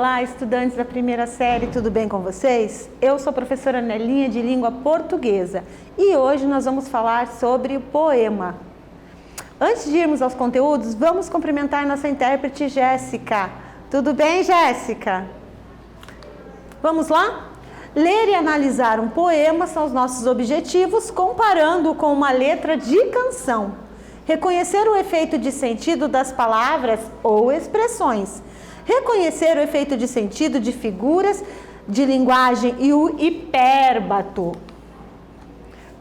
Olá, estudantes da primeira série, tudo bem com vocês? Eu sou a professora Nelinha de Língua Portuguesa e hoje nós vamos falar sobre o poema. Antes de irmos aos conteúdos, vamos cumprimentar nossa intérprete Jéssica. Tudo bem, Jéssica? Vamos lá? Ler e analisar um poema são os nossos objetivos, comparando com uma letra de canção. Reconhecer o efeito de sentido das palavras ou expressões. Reconhecer o efeito de sentido de figuras de linguagem e o hipérbato.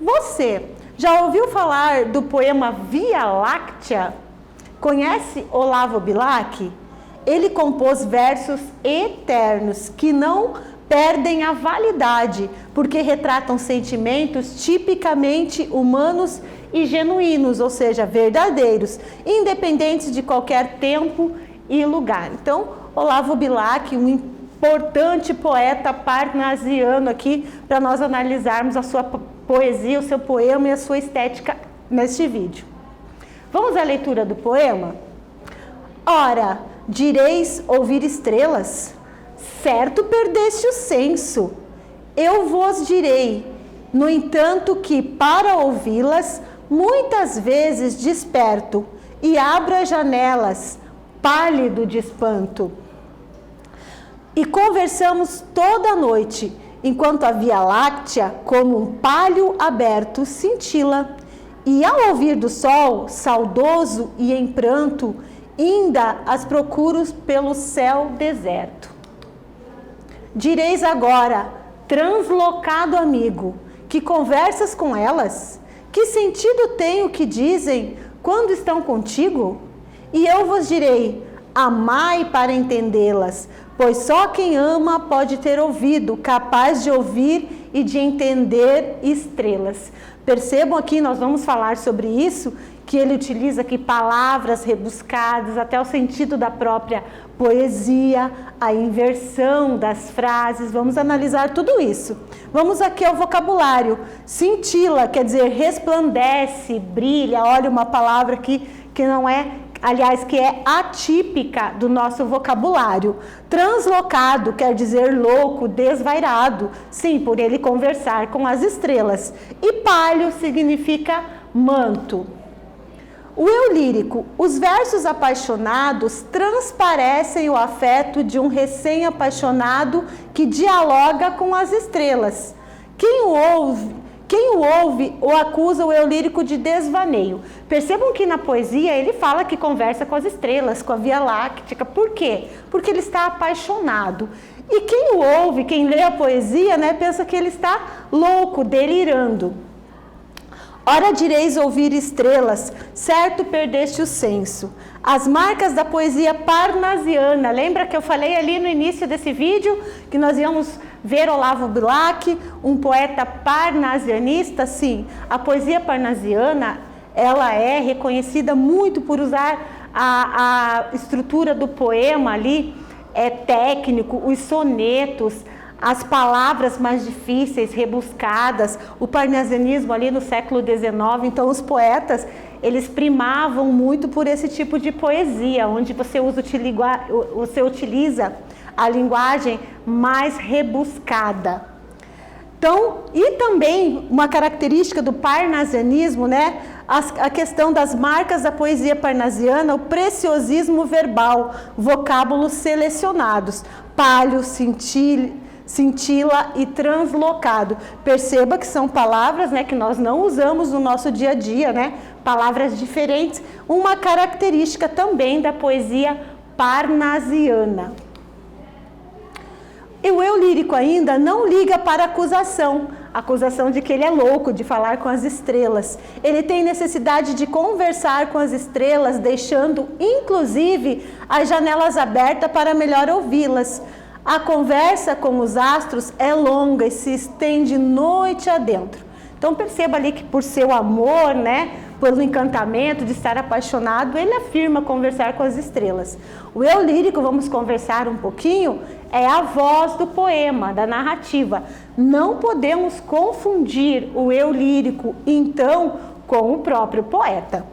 Você já ouviu falar do poema Via Láctea? Conhece Olavo Bilac? Ele compôs versos eternos que não perdem a validade, porque retratam sentimentos tipicamente humanos e genuínos, ou seja, verdadeiros, independentes de qualquer tempo e lugar. Então, Olavo Bilac, um importante poeta parnasiano aqui, para nós analisarmos a sua poesia, o seu poema e a sua estética neste vídeo. Vamos à leitura do poema? Ora, direis ouvir estrelas? Certo perdeste o senso. Eu vos direi, no entanto, que para ouvi-las, muitas vezes desperto e abro as janelas, pálido de espanto. E conversamos toda a noite, enquanto a Via Láctea, como um palho aberto, cintila. E ao ouvir do sol, saudoso e em pranto, ainda as procuro pelo céu deserto. Direis agora, translocado amigo, que conversas com elas? Que sentido tem o que dizem quando estão contigo? E eu vos direi, amai para entendê-las, pois só quem ama pode ter ouvido, capaz de ouvir e de entender estrelas. Percebam aqui, nós vamos falar sobre isso, que ele utiliza aqui palavras rebuscadas, até o sentido da própria poesia, a inversão das frases, vamos analisar tudo isso. Vamos aqui ao vocabulário. Cintila, quer dizer resplandece, brilha, olha uma palavra aqui que não é, aliás, que é atípica do nosso vocabulário. Translocado quer dizer louco, desvairado, sim, por ele conversar com as estrelas. E palho significa manto. O eu lírico, os versos apaixonados transparecem o afeto de um recém-apaixonado que dialoga com as estrelas. Quem o ouve ou acusa o eu lírico de desvaneio. Percebam que na poesia ele fala que conversa com as estrelas, com a Via Láctea. Por quê? Porque ele está apaixonado. E quem o ouve, quem lê a poesia, né, pensa que ele está louco, delirando. Ora direis ouvir estrelas, certo perdeste o senso. As marcas da poesia parnasiana, lembra que eu falei ali no início desse vídeo, que nós íamos ver Olavo Bilac, um poeta parnasianista? Sim, a poesia parnasiana, ela é reconhecida muito por usar a estrutura do poema ali, técnico, os sonetos, as palavras mais difíceis, rebuscadas, o parnasianismo ali no século XIX, então os poetas, eles primavam muito por esse tipo de poesia, onde você utiliza a linguagem mais rebuscada. Então, e também uma característica do parnasianismo, né, a questão das marcas da poesia parnasiana, o preciosismo verbal, vocábulos selecionados, palho, cintila e translocado. Perceba que são palavras, né, que nós não usamos no nosso dia a dia, né? Palavras diferentes, uma característica também da poesia parnasiana. E o eu lírico ainda não liga para a acusação de que ele é louco, de falar com as estrelas. Ele tem necessidade de conversar com as estrelas, deixando inclusive as janelas abertas para melhor ouvi-las. A conversa com os astros é longa e se estende noite adentro. Então perceba ali que por seu amor, né, pelo encantamento de estar apaixonado, ele afirma conversar com as estrelas. O eu lírico, vamos conversar um pouquinho, é a voz do poema, da narrativa. Não podemos confundir o eu lírico, então, com o próprio poeta.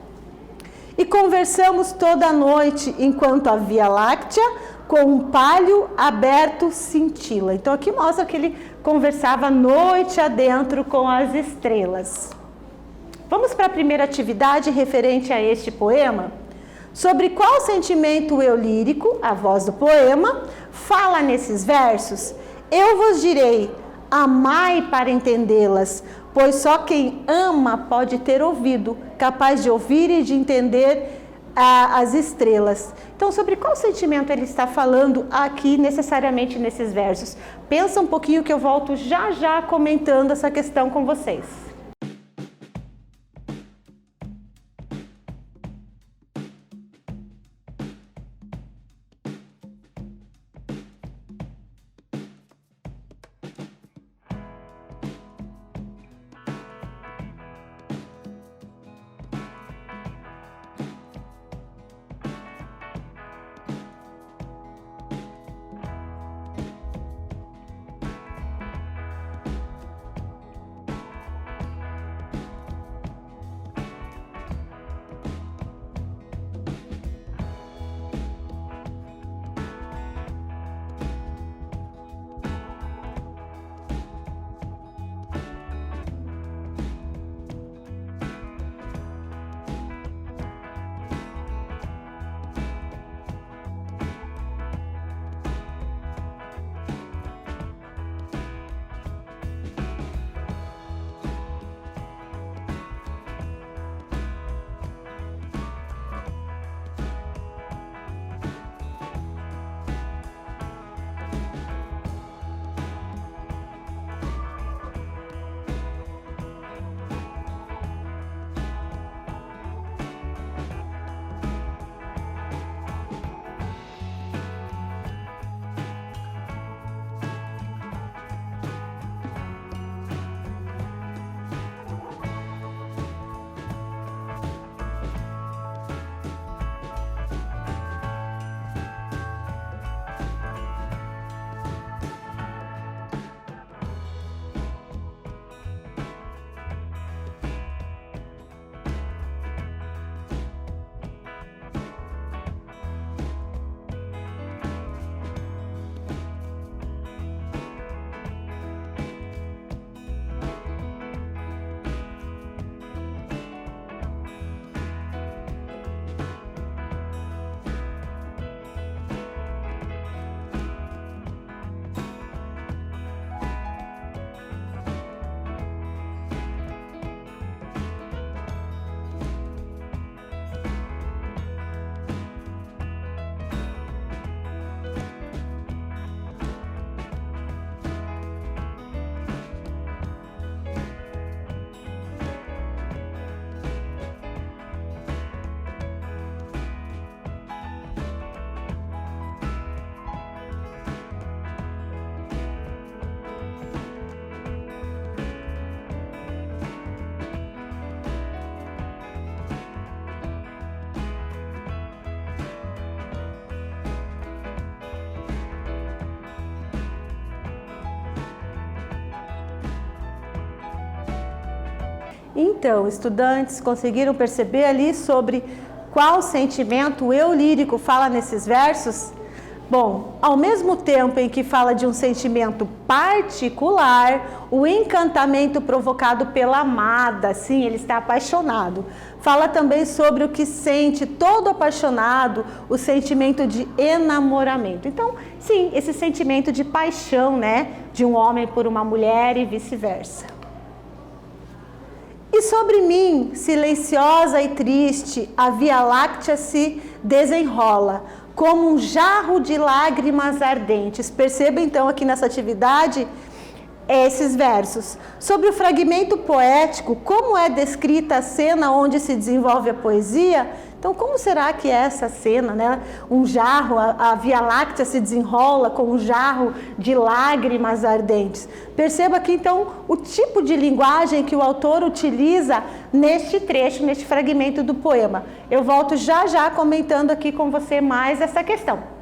E conversamos toda a noite enquanto a Via Láctea, com um palho aberto cintila. Então aqui mostra que ele conversava noite adentro com as estrelas. Vamos para a primeira atividade referente a este poema? Sobre qual sentimento o eu lírico, a voz do poema, fala nesses versos? Eu vos direi, amai para entendê-las, pois só quem ama pode ter ouvido, capaz de ouvir e de entender as estrelas. Então, sobre qual sentimento ele está falando aqui necessariamente nesses versos? Pensa um pouquinho que eu volto já já comentando essa questão com vocês. Então, estudantes conseguiram perceber ali sobre qual sentimento o eu lírico fala nesses versos? Bom, ao mesmo tempo em que fala de um sentimento particular, o encantamento provocado pela amada, sim, ele está apaixonado. Fala também sobre o que sente todo apaixonado, o sentimento de enamoramento. Então, sim, esse sentimento de paixão, né, de um homem por uma mulher e vice-versa. E sobre mim, silenciosa e triste, a Via Láctea se desenrola, como um jarro de lágrimas ardentes. Perceba então aqui nessa atividade esses versos. Sobre o fragmento poético, como é descrita a cena onde se desenvolve a poesia? Então, como será que é essa cena, né? Um jarro, a Via Láctea se desenrola com um jarro de lágrimas ardentes. Perceba aqui, então, o tipo de linguagem que o autor utiliza neste trecho, neste fragmento do poema. Eu volto já já comentando aqui com você mais essa questão.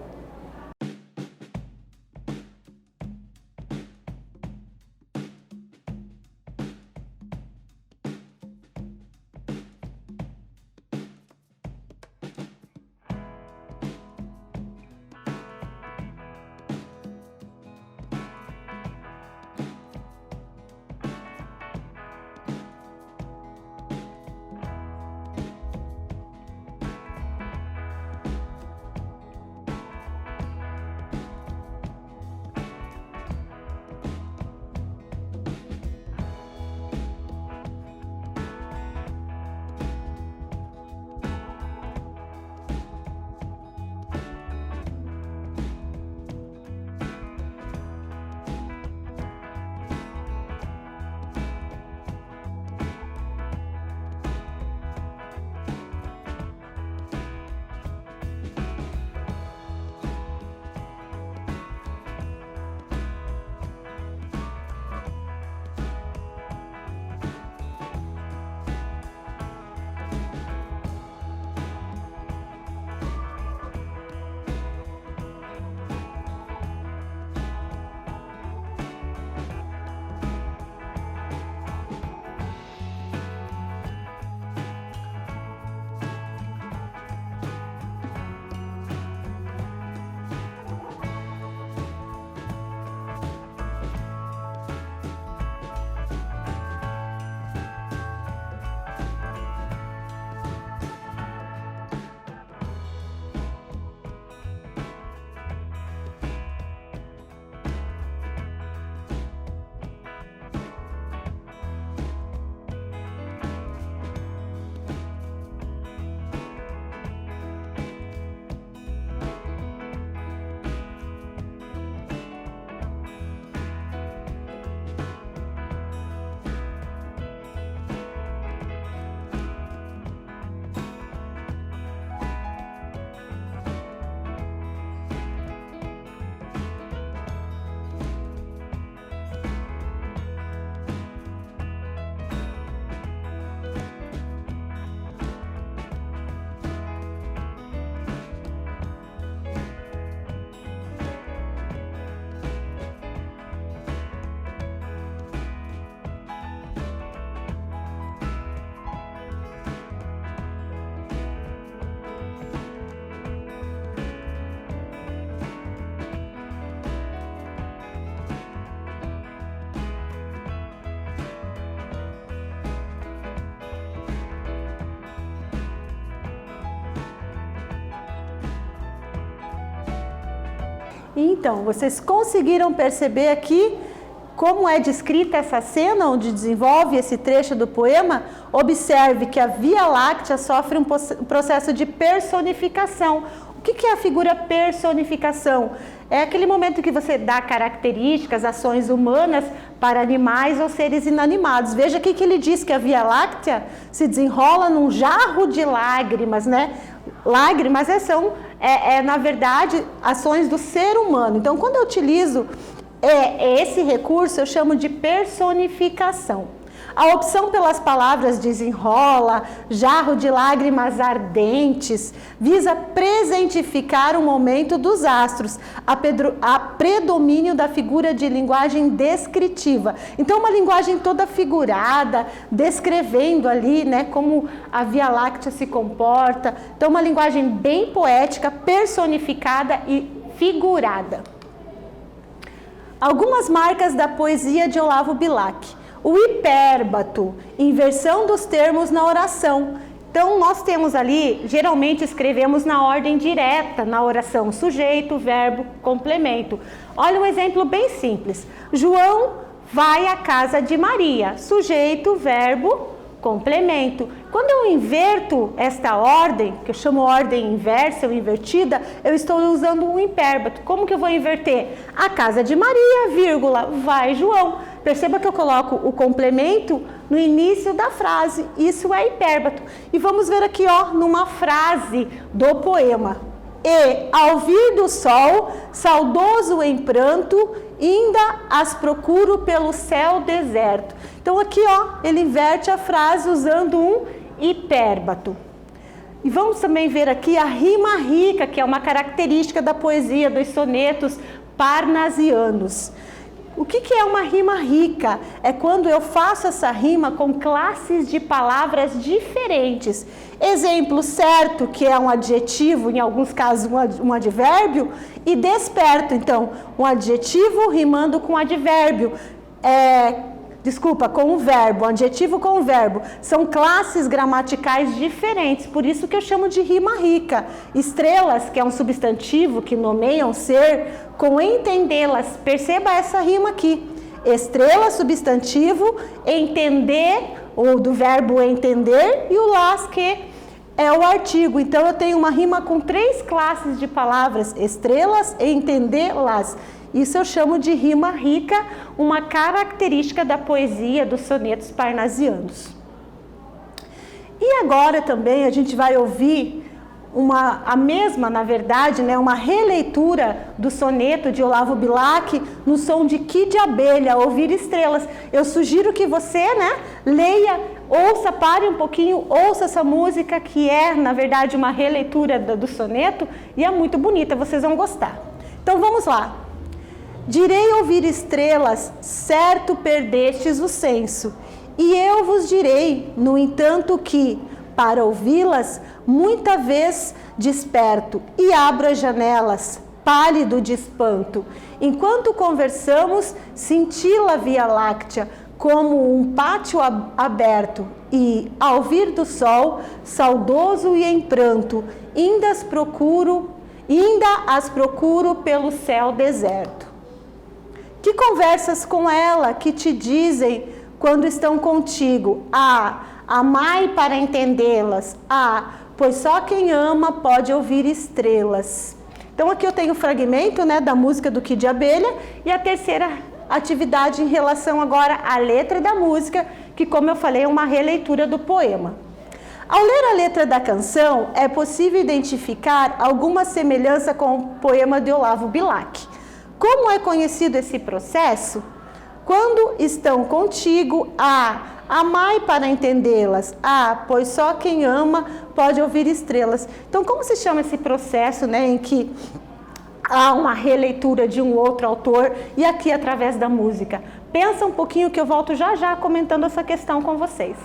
Então, vocês conseguiram perceber aqui como é descrita essa cena onde desenvolve esse trecho do poema? Observe que a Via Láctea sofre um processo de personificação. O que é a figura personificação? É aquele momento que você dá características, ações humanas para animais ou seres inanimados. Veja aqui que ele diz que a Via Láctea se desenrola num jarro de lágrimas, né? Lágrimas são, na verdade, ações do ser humano. Então, quando eu utilizo esse recurso, eu chamo de personificação. A opção pelas palavras desenrola, jarro de lágrimas ardentes, visa presentificar o momento dos astros, a predomínio da figura de linguagem descritiva. Então, uma linguagem toda figurada, descrevendo ali, né, como a Via Láctea se comporta. Então, uma linguagem bem poética, personificada e figurada. Algumas marcas da poesia de Olavo Bilac. O hipérbato, inversão dos termos na oração. Então, nós temos ali, geralmente escrevemos na ordem direta, na oração, sujeito, verbo, complemento. Olha um exemplo bem simples. João vai à casa de Maria, sujeito, verbo, complemento. Quando eu inverto esta ordem, que eu chamo ordem inversa ou invertida, eu estou usando um hipérbato. Como que eu vou inverter? A casa de Maria, vírgula, vai João. Perceba que eu coloco o complemento no início da frase. Isso é hipérbato. E vamos ver aqui, ó, numa frase do poema. E, ao vir do sol, saudoso em pranto, ainda as procuro pelo céu deserto. Então aqui, ó, ele inverte a frase usando um hipérbato. E vamos também ver aqui a rima rica, que é uma característica da poesia, dos sonetos parnasianos. O que é uma rima rica? É quando eu faço essa rima com classes de palavras diferentes. Exemplo certo, que é um adjetivo, em alguns casos um advérbio, e desperto. Então, um adjetivo rimando com advérbio. Com o verbo, um adjetivo com o verbo. São classes gramaticais diferentes, por isso que eu chamo de rima rica. Estrelas, que é um substantivo que nomeia um ser, com entendê-las. Perceba essa rima aqui. Estrela, substantivo, entender, ou do verbo entender, e o las, que é o artigo. Então, eu tenho uma rima com 3 classes de palavras, estrelas, entender-las. Isso eu chamo de rima rica, uma característica da poesia dos sonetos parnasianos. E agora também a gente vai ouvir a mesma, na verdade, né, uma releitura do soneto de Olavo Bilac no som de Que de Abelha, Ouvir Estrelas. Eu sugiro que você, né, leia, ouça, pare um pouquinho, ouça essa música que é, na verdade, uma releitura do soneto e é muito bonita, vocês vão gostar. Então vamos lá. Direi ouvir estrelas, certo perdestes o senso, e eu vos direi, no entanto, que, para ouvi-las, muita vez desperto e abro as janelas, pálido de espanto. Enquanto conversamos, cintila a Via Láctea, como um pátio aberto, e, ao vir do sol, saudoso e em pranto, ainda as procuro pelo céu deserto. Que conversas com ela que te dizem quando estão contigo? Amai para entendê-las. Pois só quem ama pode ouvir estrelas. Então aqui eu tenho o fragmento, né, da música do Que de Abelha e a terceira atividade em relação agora à letra da música, que, como eu falei, é uma releitura do poema. Ao ler a letra da canção, é possível identificar alguma semelhança com o poema de Olavo Bilac. Como é conhecido esse processo? Quando estão contigo, amai para entendê-las. Pois só quem ama pode ouvir estrelas. Então, como se chama esse processo, né, em que há uma releitura de um outro autor e aqui através da música? Pensa um pouquinho que eu volto já já comentando essa questão com vocês.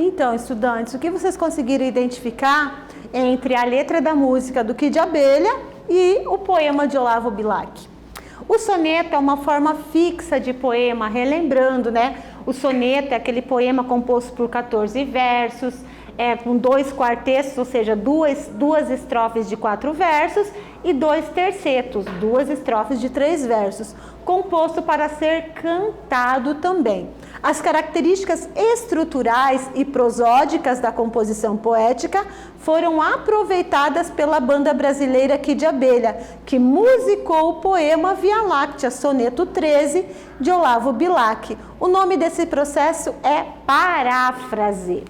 Então, estudantes, o que vocês conseguiram identificar entre a letra da música do Kid Abelha e o poema de Olavo Bilac? O soneto é uma forma fixa de poema, relembrando, né? O soneto é aquele poema composto por 14 versos, com 2 quartetos, ou seja, duas estrofes de 4 versos e 2 tercetos, 2 estrofes de 3 versos, composto para ser cantado também. As características estruturais e prosódicas da composição poética foram aproveitadas pela banda brasileira Kid Abelha, que musicou o poema Via Láctea, soneto 13, de Olavo Bilac. O nome desse processo é paráfrase.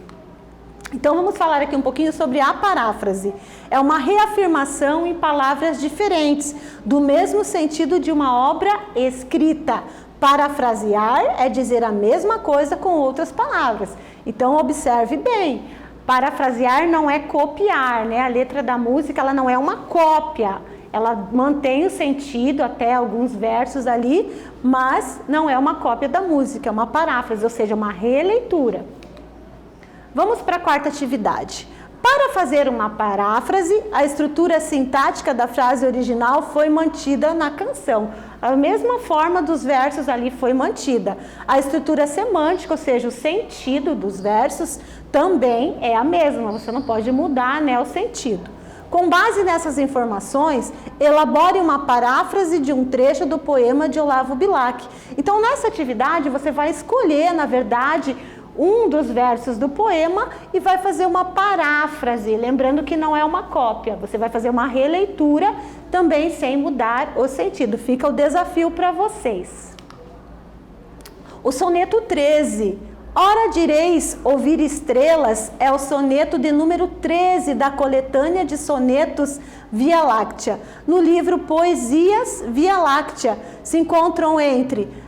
Então vamos falar aqui um pouquinho sobre a paráfrase. É uma reafirmação em palavras diferentes, do mesmo sentido de uma obra escrita. Parafrasear é dizer a mesma coisa com outras palavras. Então observe bem, parafrasear não é copiar, né? A letra da música ela não é uma cópia. Ela mantém o sentido até alguns versos ali, mas não é uma cópia da música, é uma paráfrase, ou seja, uma releitura. Vamos para a quarta atividade. Para fazer uma paráfrase, a estrutura sintática da frase original foi mantida na canção. A mesma forma dos versos ali foi mantida. A estrutura semântica, ou seja, o sentido dos versos, também é a mesma. Você não pode mudar, né, o sentido. Com base nessas informações, elabore uma paráfrase de um trecho do poema de Olavo Bilac. Então, nessa atividade, você vai escolher, na verdade, um dos versos do poema e vai fazer uma paráfrase, lembrando que não é uma cópia, você vai fazer uma releitura também sem mudar o sentido. Fica o desafio para vocês. O soneto 13, Ora direis ouvir estrelas, é o soneto de número 13 da coletânea de sonetos Via Láctea. No livro Poesias Via Láctea se encontram entre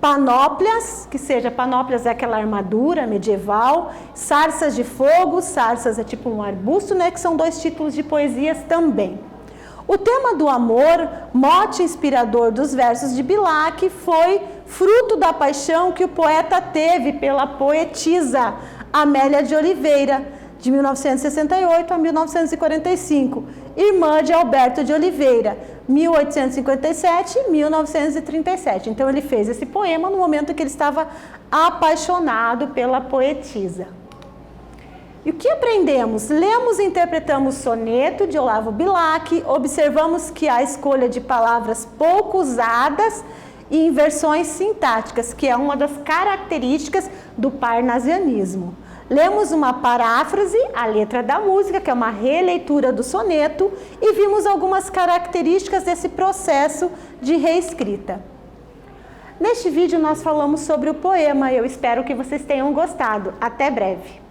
panóplias, que seja, panóplias é aquela armadura medieval, sarças de fogo, sarças é tipo um arbusto, né, que são 2 títulos de poesias também. O tema do amor, mote inspirador dos versos de Bilac, foi fruto da paixão que o poeta teve pela poetisa Amélia de Oliveira, de 1968 a 1945, irmã de Alberto de Oliveira, 1857 e 1937. Então ele fez esse poema no momento que ele estava apaixonado pela poetisa. E o que aprendemos? Lemos e interpretamos o soneto de Olavo Bilac, observamos que há a escolha de palavras pouco usadas e inversões sintáticas, que é uma das características do parnasianismo. Lemos uma paráfrase, a letra da música, que é uma releitura do soneto, e vimos algumas características desse processo de reescrita. Neste vídeo nós falamos sobre o poema, eu espero que vocês tenham gostado. Até breve!